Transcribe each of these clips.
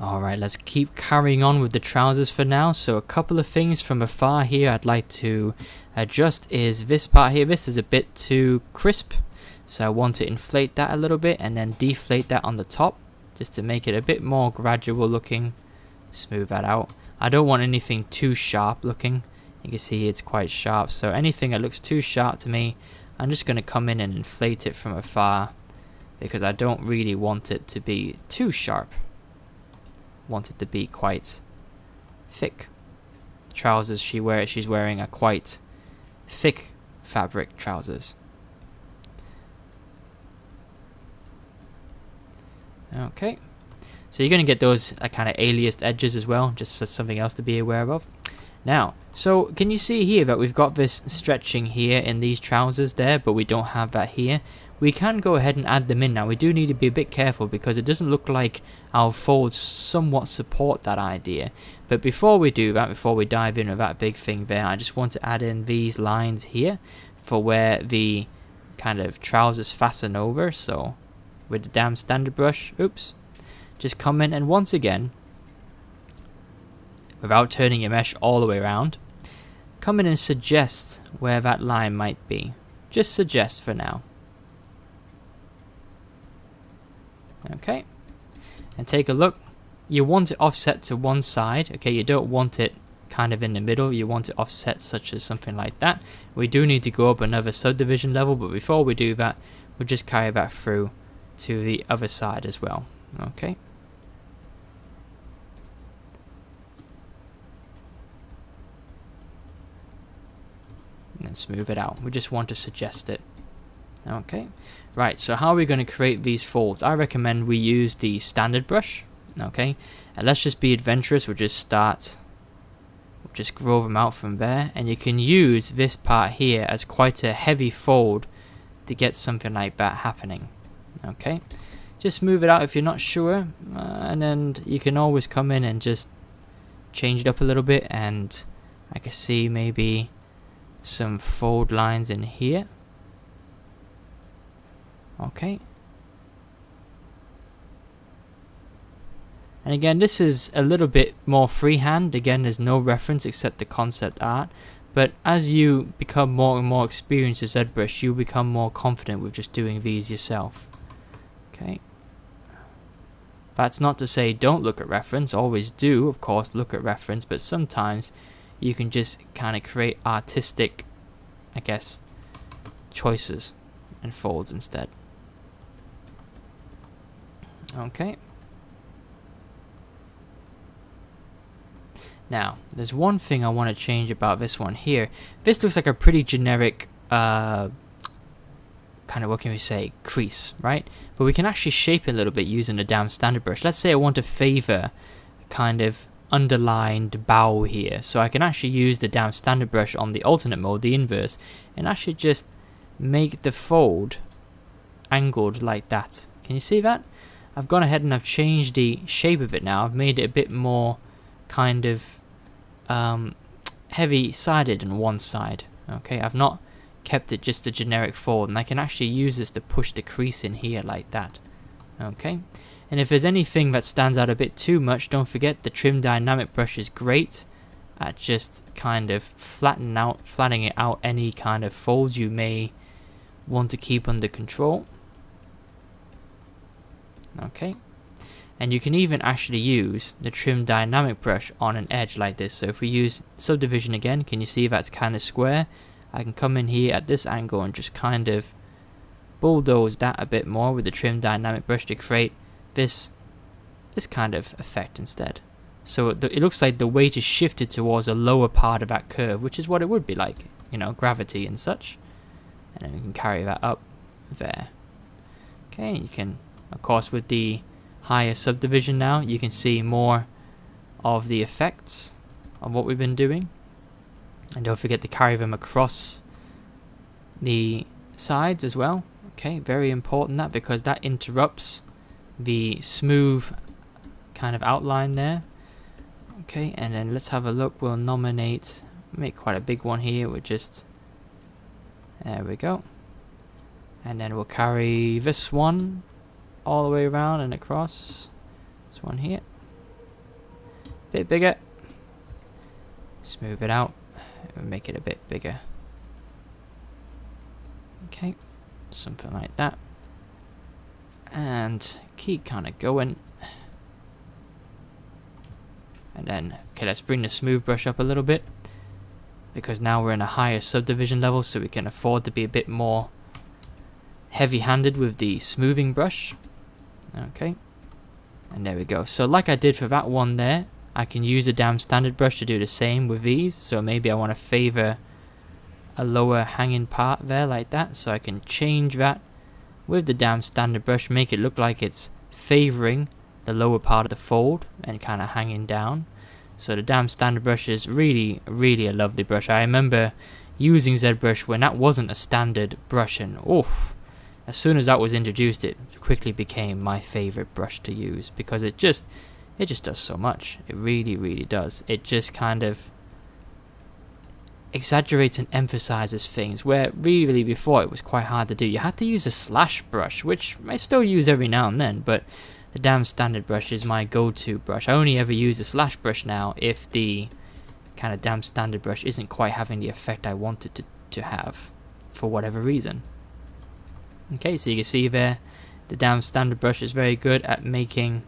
Alright, let's keep carrying on with the trousers for now. So a couple of things from afar here I'd like to adjust is this part here. This is a bit too crisp, so I want to inflate that a little bit and then deflate that on the top just to make it a bit more gradual looking. Smooth that out. I don't want anything too sharp looking. You can see it's quite sharp, so anything that looks too sharp to me, I'm just going to come in and inflate it from afar because I don't really want it to be too sharp. Want it to be quite thick. The trousers she's wearing are quite thick fabric trousers. Okay, so you're going to get those kind of aliased edges as well, just something else to be aware of. Now, so can you see here that we've got this stretching here in these trousers there, but we don't have that here? We can go ahead and add them in now. We do need to be a bit careful because it doesn't look like our folds somewhat support that idea. But before we do that, before we dive in with that big thing there, I just want to add in these lines here for where the kind of trousers fasten over. So with the damn standard brush, oops, just come in and once again, without turning your mesh all the way around, come in and suggest where that line might be. Just suggest for now. Okay, and take a look. You want it offset to one side. Okay, you don't want it kind of in the middle. You want it offset such as something like that. We do need to go up another subdivision level, but before we do that, we'll just carry that through to the other side as well. Okay. And then smooth it out. We just want to suggest it. Okay, right, so how are we going to create these folds? I recommend we use the standard brush. Okay, and let's just be adventurous. We'll just grow them out from there, and you can use this part here as quite a heavy fold to get something like that happening. Okay, just smooth it out if you're not sure, and then you can always come in and just change it up a little bit, and I can see maybe some fold lines in here. Okay. And again, this is a little bit more freehand. Again, there's no reference except the concept art. But as you become more and more experienced with ZBrush, you become more confident with just doing these yourself. Okay. That's not to say don't look at reference. Always do, of course, look at reference. But sometimes you can just kind of create artistic, I guess, choices and folds instead. Okay. Now, there's one thing I want to change about this one here. This looks like a pretty generic kind of, what can we say, crease, right? But we can actually shape it a little bit using the damn standard brush. Let's say I want to favor kind of underlined bow here. So I can actually use the damn standard brush on the alternate mode, the inverse, and actually just make the fold angled like that. Can you see that? I've gone ahead and I've changed the shape of it now. I've made it a bit more kind of heavy-sided on one side. Okay, I've not kept it just a generic fold, and I can actually use this to push the crease in here like that. Okay, and if there's anything that stands out a bit too much, don't forget the trim dynamic brush is great at just kind of flattening out any kind of folds you may want to keep under control. Okay, and you can even actually use the trim dynamic brush on an edge like this. So if we use subdivision again, can you see that's kind of square? I can come in here at this angle and just kind of bulldoze that a bit more with the trim dynamic brush to create this kind of effect instead. So it looks like the weight is shifted towards the lower part of that curve, which is what it would be like, you know, gravity and such. And then we can carry that up there. Okay, you can, of course, with the higher subdivision now, you can see more of the effects of what we've been doing. And don't forget to carry them across the sides as well. Okay, very important that, because that interrupts the smooth kind of outline there. Okay, and then let's have a look. We'll make quite a big one here. We'll just, there we go. And then we'll carry this one all the way around and across. This one here. Bit bigger. Smooth it out and make it a bit bigger. Okay, something like that. And keep kind of going. And then, okay, let's bring the smooth brush up a little bit, because now we're in a higher subdivision level, so we can afford to be a bit more heavy-handed with the smoothing brush. Okay, and there we go. So like I did for that one there, I can use a damn standard brush to do the same with these. So maybe I want to favor a lower hanging part there like that, so I can change that with the damn standard brush, make it look like it's favoring the lower part of the fold and kind of hanging down. So the damn standard brush is really a lovely brush. I remember using ZBrush when that wasn't a standard brush, and oof, as soon as that was introduced, it quickly became my favorite brush to use, because it just does so much. It really does. It just kind of exaggerates and emphasizes things where really before it was quite hard to do. You had to use a slash brush, which I still use every now and then, but the damn standard brush is my go-to brush. I only ever use a slash brush now if the kind of damn standard brush isn't quite having the effect I want it to have for whatever reason. Okay, so you can see there the damn standard brush is very good at making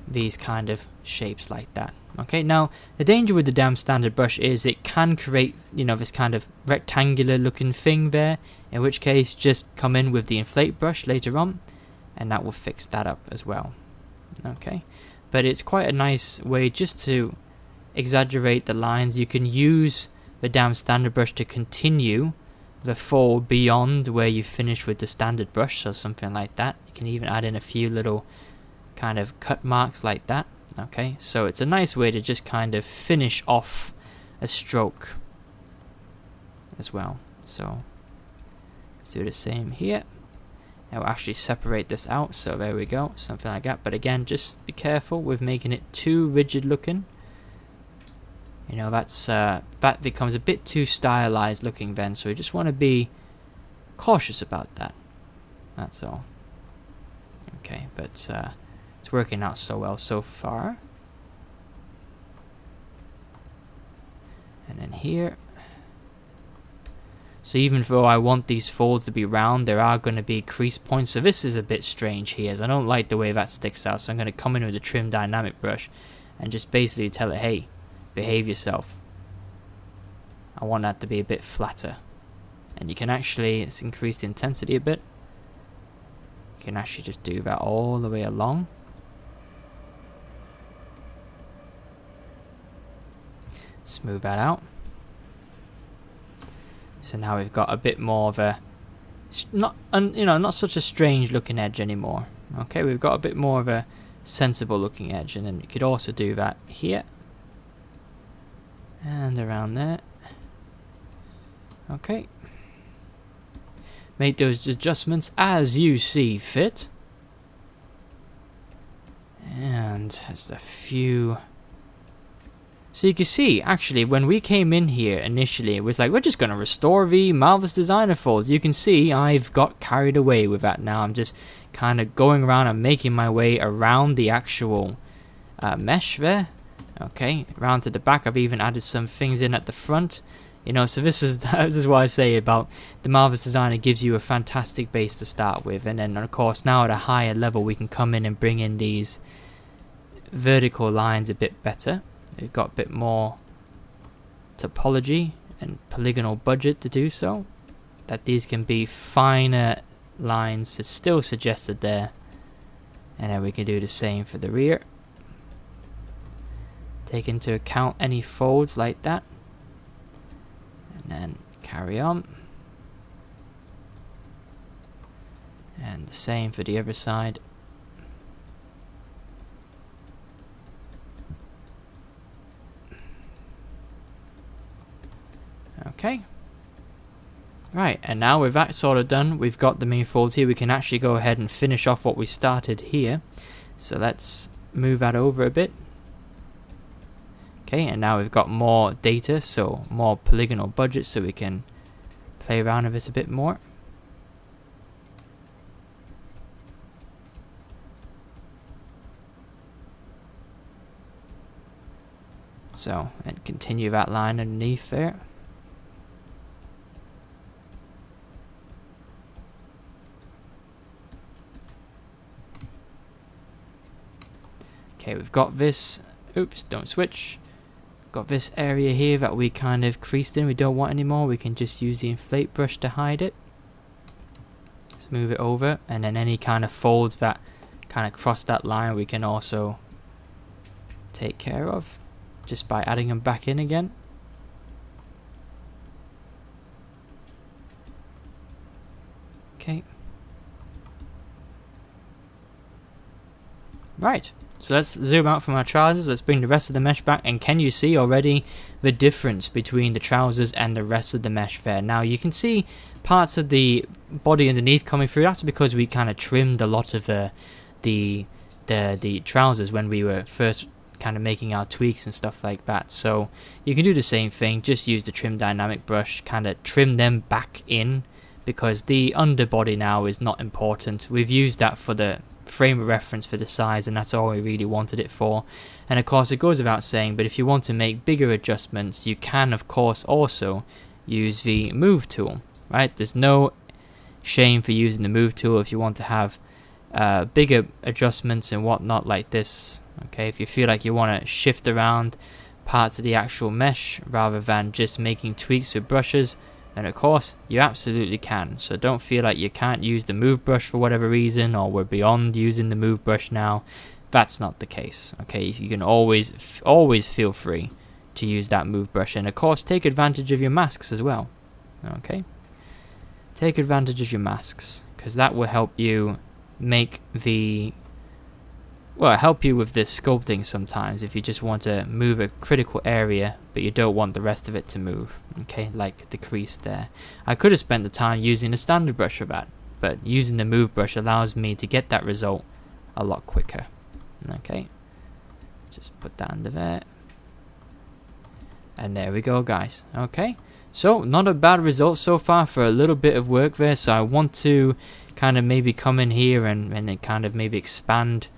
these kind of shapes like that. Okay, now the danger with the damn standard brush is it can create, you know, this kind of rectangular looking thing there, in which case just come in with the inflate brush later on and that will fix that up as well. Okay, but it's quite a nice way just to exaggerate the lines. You can use the damn standard brush to continue the fold beyond where you finish with the standard brush, so something like that. You can even add in a few little kind of cut marks like that. Okay, so it's a nice way to just kind of finish off a stroke as well. So let's do the same here. Now we'll actually separate this out, so there we go, something like that. But again, just be careful with making it too rigid looking. You know, that becomes a bit too stylized looking then, so we just want to be cautious about that. That's all. Okay, but it's working out so well so far. And then here. So even though I want these folds to be round, there are going to be crease points. So this is a bit strange here. So I don't like the way that sticks out. So I'm going to come in with the trim dynamic brush and just basically tell it, hey, behave yourself. I want that to be a bit flatter. And you can actually increase the intensity a bit. You can actually just do that all the way along. Smooth that out. So now we've got a bit more of a not such a strange looking edge anymore. Okay, we've got a bit more of a sensible looking edge, and then you could also do that here and around there. Okay, make those adjustments as you see fit, and just a few. So you can see, actually, when we came in here initially, it was like, we're just going to restore the Marvelous Designer folds. You can see I've got carried away with that now. I'm just kind of going around and making my way around the actual mesh there. Okay, around to the back. I've even added some things in at the front. You know, so this is what I say about the Marvelous Designer gives you a fantastic base to start with. And then, of course, now at a higher level, we can come in and bring in these vertical lines a bit better. We've got a bit more topology and polygonal budget to do so. That these can be finer lines is still suggested there. And then we can do the same for the rear. Take into account any folds like that. And then carry on. And the same for the other side. Okay. Right, and now with that sort of done, we've got the main folds here. We can actually go ahead and finish off what we started here. So let's move that over a bit. Okay, and now we've got more data, so more polygonal budget, so we can play around with this a bit more. So, and continue that line underneath there. Okay, we've got this, oops, don't switch. Got this area here that we kind of creased in, we don't want anymore. We can just use the inflate brush to hide it. Let's move it over, and then any kind of folds that kind of cross that line we can also take care of just by adding them back in again. Okay. Right. So let's zoom out from our trousers, let's bring the rest of the mesh back, and can you see already the difference between the trousers and the rest of the mesh there? Now you can see parts of the body underneath coming through. That's because we kind of trimmed a lot of the trousers when we were first kind of making our tweaks and stuff like that. So you can do the same thing, just use the trim dynamic brush, kind of trim them back in, because the underbody now is not important. We've used that for the frame of reference for the size, and that's all we really wanted it for. And of course it goes without saying, but if you want to make bigger adjustments, you can of course also use the move tool, right? There's no shame for using the move tool if you want to have bigger adjustments and whatnot like this. Okay, if you feel like you want to shift around parts of the actual mesh rather than just making tweaks with brushes, and of course you absolutely can. So don't feel like you can't use the move brush for whatever reason, or we're beyond using the move brush now. That's not the case. Okay, you can always feel free to use that move brush, and of course take advantage of your masks as well. Okay, take advantage of your masks, because that will help you make the help you with the sculpting sometimes if you just want to move a critical area but you don't want the rest of it to move. Okay, like the crease there. I could have spent the time using a standard brush for that, but using the move brush allows me to get that result a lot quicker. Okay, just put that under there, and there we go, guys. Okay, so not a bad result so far for a little bit of work there. So I want to kind of maybe come in here and then kind of maybe expand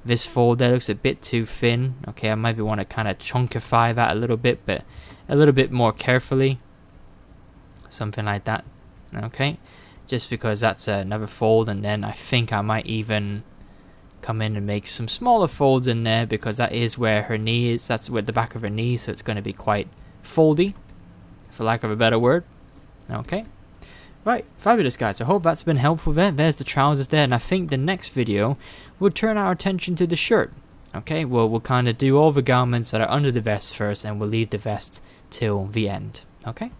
this fold there. Looks a bit too thin. Okay, I maybe want to kind of chunkify that a little bit, but a little bit more carefully, something like that. Okay, just because that's another fold, and then I think I might even come in and make some smaller folds in there, because that is where her knee is. That's where the back of her knee, so it's going to be quite foldy, for lack of a better word. Okay, right, fabulous, guys. I hope that's been helpful there. There's the trousers there, and I think the next video we'll turn our attention to the shirt. Okay, well, we'll kind of do all the garments that are under the vest first, and we'll leave the vest till the end. Okay.